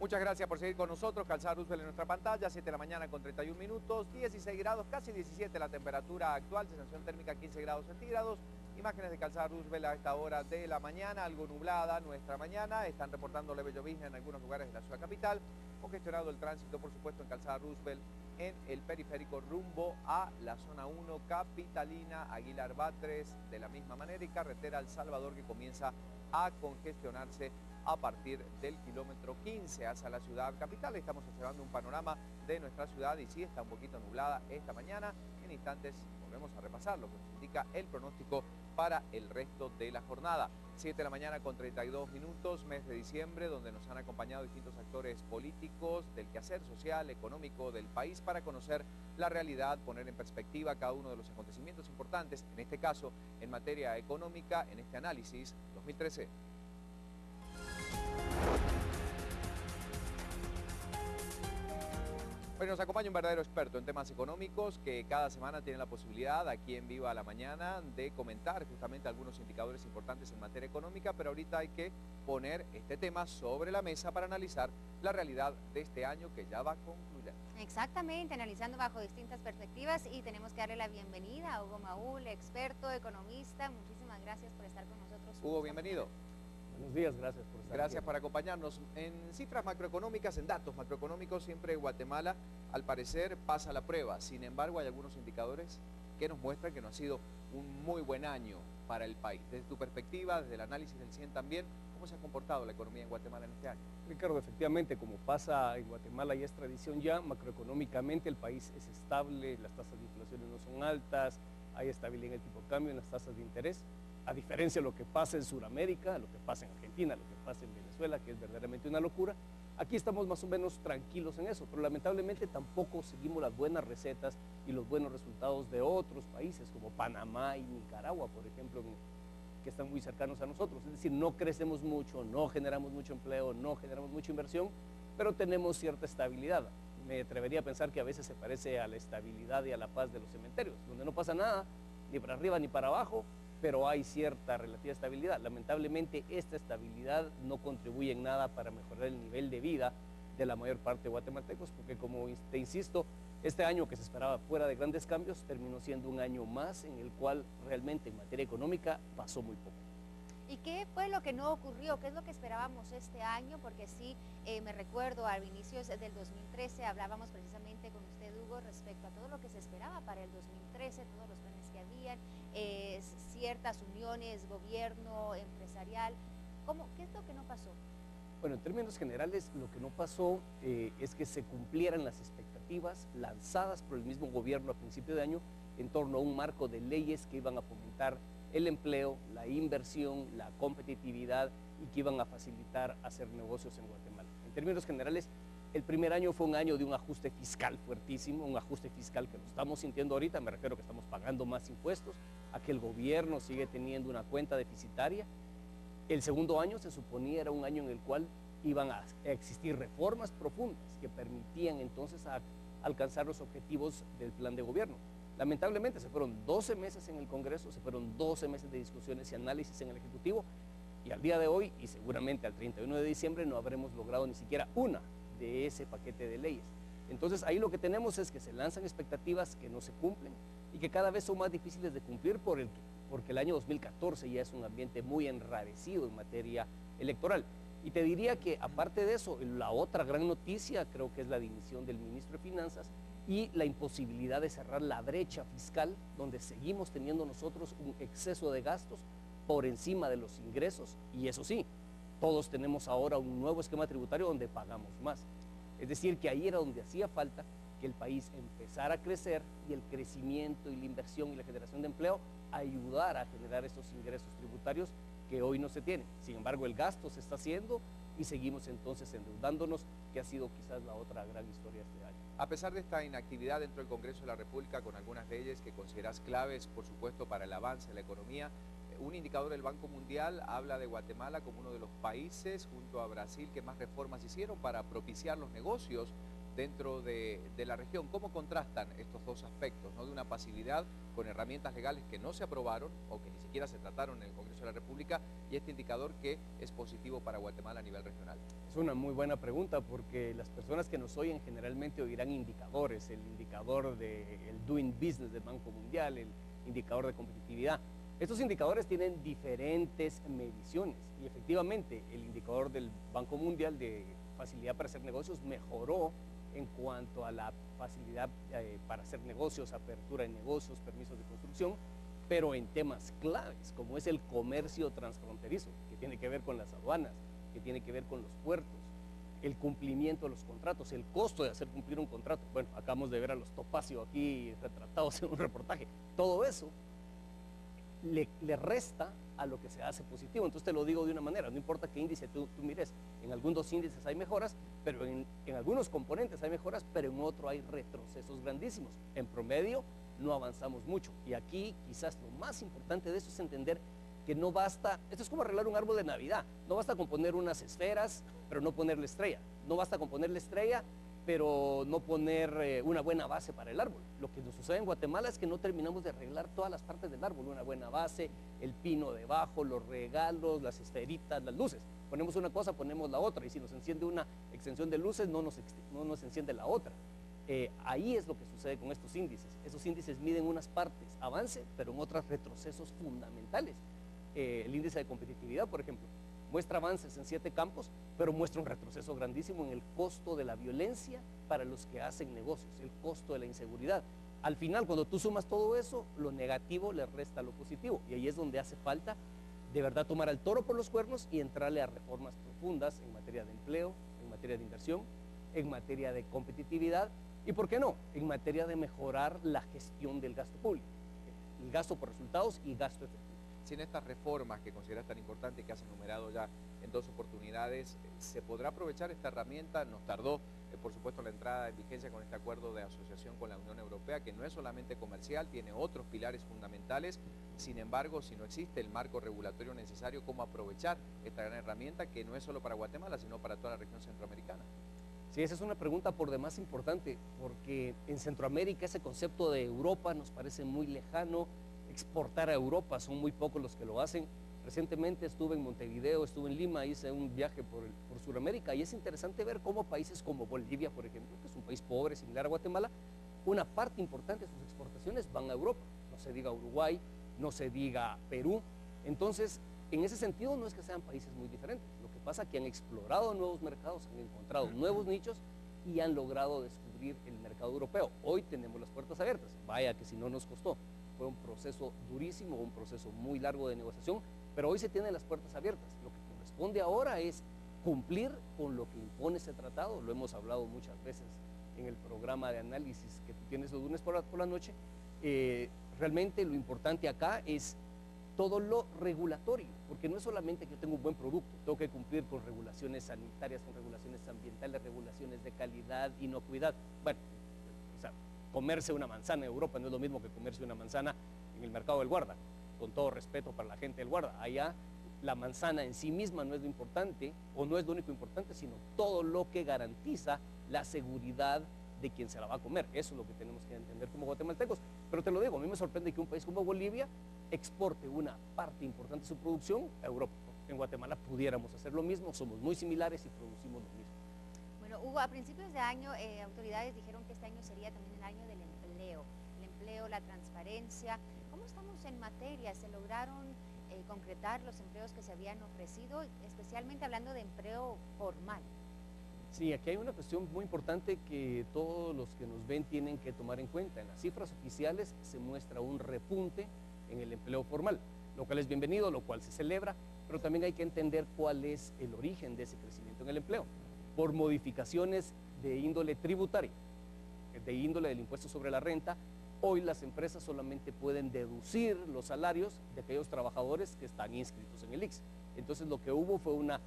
Muchas gracias por seguir con nosotros. Calzada Roosevelt en nuestra pantalla, 7 de la mañana con 31 minutos, 16 grados, casi 17 la temperatura actual, sensación térmica 15 grados centígrados. Imágenes de Calzada Roosevelt a esta hora de la mañana, algo nublada nuestra mañana. Están reportando leve llovizna en algunos lugares de la ciudad capital. Congestionado el tránsito, por supuesto, en Calzada Roosevelt, en el periférico rumbo a la zona 1 capitalina, Aguilar Batres, de la misma manera, y carretera El Salvador, que comienza a congestionarse a partir del kilómetro 15 hacia la ciudad capital. Estamos observando un panorama de nuestra ciudad y sí está un poquito nublada esta mañana. En instantes volvemos a repasar lo que nos indica el pronóstico para el resto de la jornada. 7 de la mañana con 32 minutos, mes de diciembre, donde nos han acompañado distintos actores políticos del quehacer social, económico del país para conocer la realidad, poner en perspectiva cada uno de los acontecimientos importantes, en este caso en materia económica, en este análisis 2013. Bueno, nos acompaña un verdadero experto en temas económicos que cada semana tiene la posibilidad aquí en Viva a la Mañana de comentar justamente algunos indicadores importantes en materia económica, pero ahorita hay que poner este tema sobre la mesa para analizar la realidad de este año que ya va a concluir. Exactamente, analizando bajo distintas perspectivas, y tenemos que darle la bienvenida a Hugo Maúl, experto, economista. Muchísimas gracias por estar con nosotros. Hugo, bienvenido. Buenos días, gracias por estar Gracias aquí. por acompañarnos. En cifras macroeconómicas, en datos macroeconómicos, siempre Guatemala, al parecer, pasa la prueba. Sin embargo, hay algunos indicadores que nos muestran que no ha sido un muy buen año para el país. Desde tu perspectiva, desde el análisis del CIEN también, ¿cómo se ha comportado la economía en Guatemala en este año? Ricardo, efectivamente, como pasa en Guatemala y es tradición ya, macroeconómicamente el país es estable, las tasas de inflación no son altas, hay estabilidad en el tipo de cambio, en las tasas de interés. A diferencia de lo que pasa en Sudamérica, lo que pasa en Argentina, lo que pasa en Venezuela, que es verdaderamente una locura, aquí estamos más o menos tranquilos en eso, pero lamentablemente tampoco seguimos las buenas recetas y los buenos resultados de otros países como Panamá y Nicaragua, por ejemplo, que están muy cercanos a nosotros. Es decir, no crecemos mucho, no generamos mucho empleo, no generamos mucha inversión, pero tenemos cierta estabilidad. Me atrevería a pensar que a veces se parece a la estabilidad y a la paz de los cementerios, donde no pasa nada, ni para arriba ni para abajo, pero hay cierta relativa estabilidad. Lamentablemente esta estabilidad no contribuye en nada para mejorar el nivel de vida de la mayor parte de guatemaltecos, porque como te insisto, este año que se esperaba fuera de grandes cambios terminó siendo un año más en el cual realmente en materia económica pasó muy poco. ¿Y qué fue lo que no ocurrió? ¿Qué es lo que esperábamos este año? Porque sí, me recuerdo a inicios del 2013 hablábamos precisamente con usted, Hugo, respecto a todo lo que se esperaba para el 2013, todos los planes que habían, ciertas uniones, gobierno, empresarial. ¿Qué es lo que no pasó? Bueno, en términos generales, lo que no pasó es que se cumplieran las expectativas lanzadas por el mismo gobierno a principio de año en torno a un marco de leyes que iban a fomentar el empleo, la inversión, la competitividad y que iban a facilitar hacer negocios en Guatemala. En términos generales, el primer año fue un año de un ajuste fiscal fuertísimo, un ajuste fiscal que lo estamos sintiendo ahorita, me refiero que estamos pagando más impuestos, a que el gobierno sigue teniendo una cuenta deficitaria. El segundo año se suponía era un año en el cual iban a existir reformas profundas que permitían entonces alcanzar los objetivos del plan de gobierno. Lamentablemente se fueron 12 meses en el Congreso, se fueron 12 meses de discusiones y análisis en el Ejecutivo, y al día de hoy, y seguramente al 31 de diciembre, no habremos logrado ni siquiera una de ese paquete de leyes. Entonces ahí lo que tenemos es que se lanzan expectativas que no se cumplen y que cada vez son más difíciles de cumplir porque el año 2014 ya es un ambiente muy enrarecido en materia electoral. Y te diría que aparte de eso, la otra gran noticia creo que es la dimisión del ministro de Finanzas y la imposibilidad de cerrar la brecha fiscal, donde seguimos teniendo nosotros un exceso de gastos por encima de los ingresos, y eso sí, todos tenemos ahora un nuevo esquema tributario donde pagamos más. Es decir, que ahí era donde hacía falta que el país empezara a crecer y el crecimiento y la inversión y la generación de empleo ayudara a generar esos ingresos tributarios que hoy no se tienen. Sin embargo, el gasto se está haciendo y seguimos entonces endeudándonos, que ha sido quizás la otra gran historia este año. A pesar de esta inactividad dentro del Congreso de la República con algunas leyes que consideras claves, por supuesto, para el avance de la economía, un indicador del Banco Mundial habla de Guatemala como uno de los países, junto a Brasil, que más reformas hicieron para propiciar los negocios dentro de la región. ¿Cómo contrastan estos dos aspectos, ¿no? De una pasividad con herramientas legales que no se aprobaron o que ni siquiera se trataron en el Congreso de la República y este indicador que es positivo para Guatemala a nivel regional? Es una muy buena pregunta porque las personas que nos oyen generalmente oirán indicadores, el indicador del Doing Business del Banco Mundial, el indicador de competitividad. Estos indicadores tienen diferentes mediciones y efectivamente el indicador del Banco Mundial de facilidad para hacer negocios mejoró en cuanto a la facilidad para hacer negocios, apertura de negocios, permisos de construcción, pero en temas claves como es el comercio transfronterizo, que tiene que ver con las aduanas, que tiene que ver con los puertos, el cumplimiento de los contratos, el costo de hacer cumplir un contrato. Bueno, acabamos de ver a los Topacio aquí retratados en un reportaje. Todo eso le resta a lo que se hace positivo. Entonces te lo digo de una manera, no importa qué índice tú mires, en algunos índices hay mejoras, pero en algunos componentes hay mejoras, pero en otro hay retrocesos grandísimos. En promedio no avanzamos mucho. Y aquí quizás lo más importante de eso es entender que no basta, esto es como arreglar un árbol de Navidad, no basta con poner unas esferas, pero no ponerle estrella, no basta con ponerle estrella, pero no poner una buena base para el árbol. Lo que nos sucede en Guatemala es que no terminamos de arreglar todas las partes del árbol, una buena base, el pino debajo, los regalos, las esferitas, las luces. Ponemos una cosa, ponemos la otra, y si nos enciende una extensión de luces, no nos enciende la otra. Ahí es lo que sucede con estos índices. Esos índices miden unas partes avance, pero en otras retrocesos fundamentales. El índice de competitividad, por ejemplo, muestra avances en 7 campos, pero muestra un retroceso grandísimo en el costo de la violencia para los que hacen negocios, el costo de la inseguridad. Al final, cuando tú sumas todo eso, lo negativo le resta lo positivo, y ahí es donde hace falta de verdad tomar al toro por los cuernos y entrarle a reformas profundas en materia de empleo, en materia de inversión, en materia de competitividad y, ¿por qué no?, en materia de mejorar la gestión del gasto público, el gasto por resultados y gasto efectivo. Sin estas reformas que consideras tan importantes, que has enumerado ya en 2 oportunidades, ¿se podrá aprovechar esta herramienta? Nos tardó, por supuesto, la entrada en vigencia con este acuerdo de asociación con la Unión Europea, que no es solamente comercial, tiene otros pilares fundamentales. Sin embargo, si no existe el marco regulatorio necesario, ¿cómo aprovechar esta gran herramienta que no es solo para Guatemala, sino para toda la región centroamericana? Sí, esa es una pregunta por demás importante, porque en Centroamérica ese concepto de Europa nos parece muy lejano. Exportar a Europa, son muy pocos los que lo hacen. Recientemente estuve en Montevideo, estuve en Lima, hice un viaje por Sudamérica y es interesante ver cómo países como Bolivia, por ejemplo, que es un país pobre, similar a Guatemala, una parte importante de sus exportaciones van a Europa. No se diga Uruguay, no se diga Perú. Entonces, en ese sentido no es que sean países muy diferentes. Lo que pasa es que han explorado nuevos mercados, han encontrado nuevos nichos y han logrado descubrir el mercado europeo. Hoy tenemos las puertas abiertas. Vaya que si no nos costó. Fue un proceso durísimo, un proceso muy largo de negociación, pero hoy se tienen las puertas abiertas. Lo que corresponde ahora es cumplir con lo que impone ese tratado. Lo hemos hablado muchas veces en el programa de análisis que tú tienes los lunes por la noche. Realmente lo importante acá es todo lo regulatorio, porque no es solamente que yo tengo un buen producto, tengo que cumplir con regulaciones sanitarias, con regulaciones ambientales, regulaciones de calidad, inocuidad. Bueno, o sea, comerse una manzana en Europa no es lo mismo que comerse una manzana en el mercado del Guarda, con todo respeto para la gente del Guarda. Allá la manzana en sí misma no es lo importante, o no es lo único importante, sino todo lo que garantiza la seguridad de quien se la va a comer. Eso es lo que tenemos que entender como guatemaltecos. Pero te lo digo, a mí me sorprende que un país como Bolivia exporte una parte importante de su producción a Europa. En Guatemala pudiéramos hacer lo mismo, somos muy similares y producimos lo mismo. Bueno, Hugo, a principios de año autoridades dijeron que este año sería también el año del empleo, la transparencia. ¿Cómo estamos en materia? ¿Se lograron concretar los empleos que se habían ofrecido, especialmente hablando de empleo formal? Sí, aquí hay una cuestión muy importante que todos los que nos ven tienen que tomar en cuenta. En las cifras oficiales se muestra un repunte en el empleo formal, lo cual es bienvenido, lo cual se celebra, pero también hay que entender cuál es el origen de ese crecimiento en el empleo. Por modificaciones de índole tributaria, de índole del impuesto sobre la renta, hoy las empresas solamente pueden deducir los salarios de aquellos trabajadores que están inscritos en el ICS. Entonces lo que hubo fue una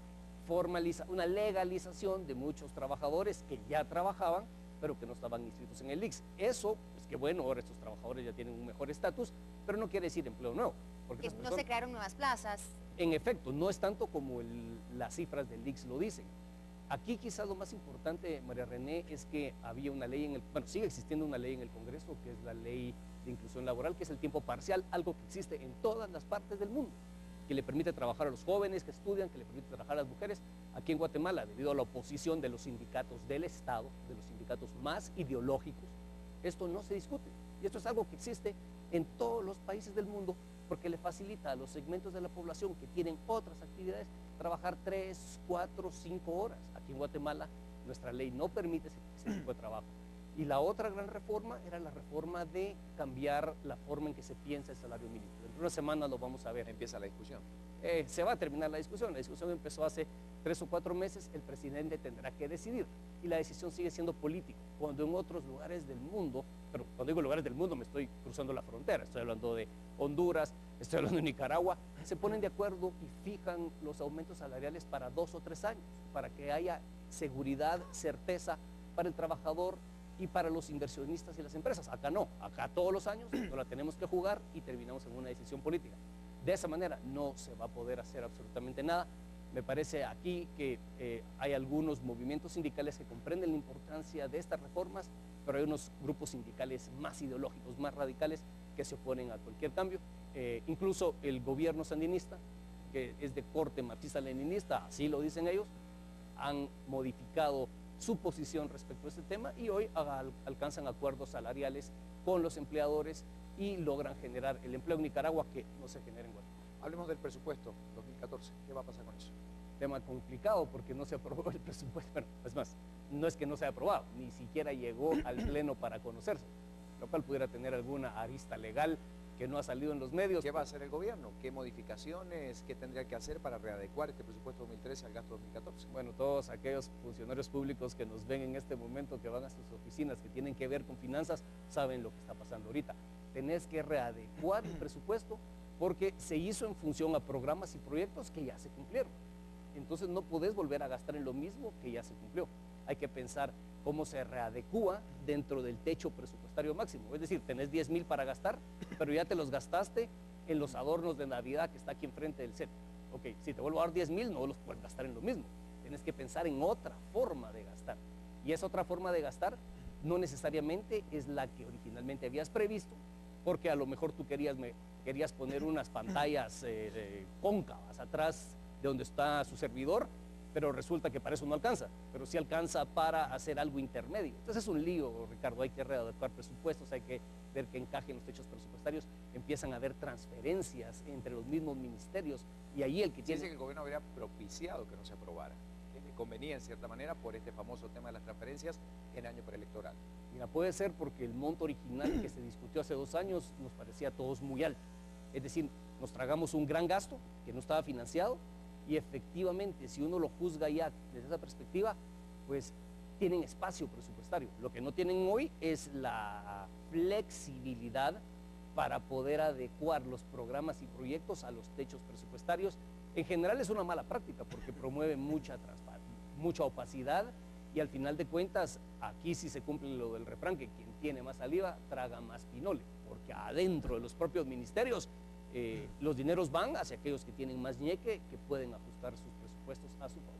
legalización de muchos trabajadores que ya trabajaban, pero que no estaban inscritos en el ICS. Eso es que bueno, ahora estos trabajadores ya tienen un mejor estatus, pero no quiere decir empleo nuevo. Porque no se crearon nuevas plazas. En efecto, no es tanto como las cifras del ICS lo dicen. Aquí quizás lo más importante, María René, es que había una ley sigue existiendo una ley en el Congreso, que es la ley de inclusión laboral, que es el tiempo parcial, algo que existe en todas las partes del mundo, que le permite trabajar a los jóvenes que estudian, que le permite trabajar a las mujeres. Aquí en Guatemala, debido a la oposición de los sindicatos del Estado, de los sindicatos más ideológicos, esto no se discute. Y esto es algo que existe en todos los países del mundo, porque le facilita a los segmentos de la población que tienen otras actividades trabajar 3, 4, 5 horas. Aquí en Guatemala nuestra ley no permite ese tipo de trabajo. Y la otra gran reforma era la reforma de cambiar la forma en que se piensa el salario mínimo. Dentro de una semana lo vamos a ver. Empieza la discusión. Se va a terminar la discusión. La discusión empezó hace 3 o 4 meses. El presidente tendrá que decidir. Y la decisión sigue siendo política. Cuando en otros lugares del mundo, pero cuando digo lugares del mundo me estoy cruzando la frontera. Estoy hablando de Honduras, estoy hablando de Nicaragua. Se ponen de acuerdo y fijan los aumentos salariales para 2 o 3 años, para que haya seguridad, certeza para el trabajador y para los inversionistas y las empresas. Acá no, acá todos los años no la tenemos que jugar y terminamos en una decisión política. De esa manera no se va a poder hacer absolutamente nada. Me parece aquí que hay algunos movimientos sindicales que comprenden la importancia de estas reformas, pero hay unos grupos sindicales más ideológicos, más radicales, que se oponen a cualquier cambio. Incluso el gobierno sandinista, que es de corte marxista-leninista, así lo dicen ellos, han modificado su posición respecto a este tema y hoy alcanzan acuerdos salariales con los empleadores y logran generar el empleo en Nicaragua que no se genera en Guatemala. Hablemos del presupuesto 2014. ¿Qué va a pasar con eso? Tema complicado porque no se aprobó el presupuesto. Bueno, es más, no es que no se haya aprobado, ni siquiera llegó al pleno para conocerse, lo cual pudiera tener alguna arista legal que no ha salido en los medios. ¿Qué va a hacer el gobierno? ¿Qué modificaciones? ¿Qué tendría que hacer para readecuar este presupuesto 2013 al gasto 2014? Bueno, todos aquellos funcionarios públicos que nos ven en este momento, que van a sus oficinas, que tienen que ver con finanzas, saben lo que está pasando ahorita. Tenés que readecuar el presupuesto porque se hizo en función a programas y proyectos que ya se cumplieron. Entonces no podés volver a gastar en lo mismo que ya se cumplió. Hay que pensar cómo se readecúa dentro del techo presupuestario máximo. Es decir, tenés 10,000 para gastar, pero ya te los gastaste en los adornos de Navidad que está aquí enfrente del set. Ok, si te vuelvo a dar 10,000, no los puedes gastar en lo mismo. Tienes que pensar en otra forma de gastar. Y esa otra forma de gastar no necesariamente es la que originalmente habías previsto, porque a lo mejor tú querías poner unas pantallas cóncavas atrás de donde está su servidor, pero resulta que para eso no alcanza, pero sí alcanza para hacer algo intermedio. Entonces es un lío, Ricardo, hay que readecuar presupuestos, hay que ver que encajen los techos presupuestarios, empiezan a haber transferencias entre los mismos ministerios, y ahí el que tiene... Dice que el gobierno habría propiciado que no se aprobara, que le convenía en cierta manera por este famoso tema de las transferencias en año preelectoral. Mira, puede ser porque el monto original que se discutió hace 2 años nos parecía a todos muy alto, es decir, nos tragamos un gran gasto que no estaba financiado. Y efectivamente, si uno lo juzga ya desde esa perspectiva, pues tienen espacio presupuestario. Lo que no tienen hoy es la flexibilidad para poder adecuar los programas y proyectos a los techos presupuestarios. En general es una mala práctica porque promueve mucha transparencia, mucha opacidad y al final de cuentas, aquí sí se cumple lo del refrán, que quien tiene más saliva traga más pinole, porque adentro de los propios ministerios los dineros van hacia aquellos que tienen más ñeque, que pueden ajustar sus presupuestos a su favor.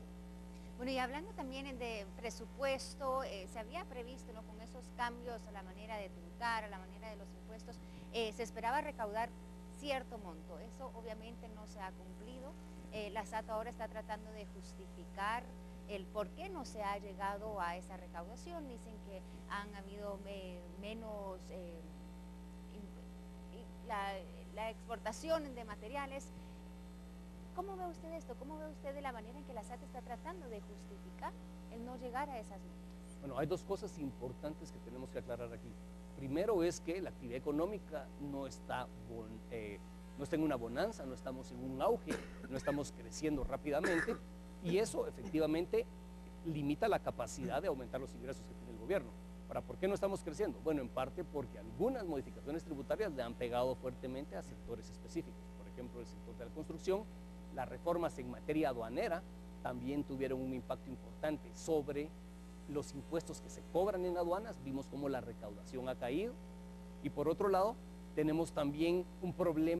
Bueno, y hablando también de presupuesto, se había previsto, ¿no?, con esos cambios a la manera de tributar, a la manera de los impuestos, se esperaba recaudar cierto monto. Eso obviamente no se ha cumplido. La SAT ahora está tratando de justificar el por qué no se ha llegado a esa recaudación. Dicen que han habido menos... la exportación de materiales. ¿Cómo ve usted esto? ¿Cómo ve usted de la manera en que la SAT está tratando de justificar el no llegar a esas metas? Bueno, hay 2 cosas importantes que tenemos que aclarar aquí. Primero es que la actividad económica no está en una bonanza, no estamos en un auge, no estamos creciendo rápidamente y eso efectivamente limita la capacidad de aumentar los ingresos que tiene el gobierno. Ahora, ¿por qué no estamos creciendo? Bueno, en parte porque algunas modificaciones tributarias le han pegado fuertemente a sectores específicos. Por ejemplo, el sector de la construcción, las reformas en materia aduanera también tuvieron un impacto importante sobre los impuestos que se cobran en aduanas. Vimos cómo la recaudación ha caído. Y por otro lado, tenemos también un problema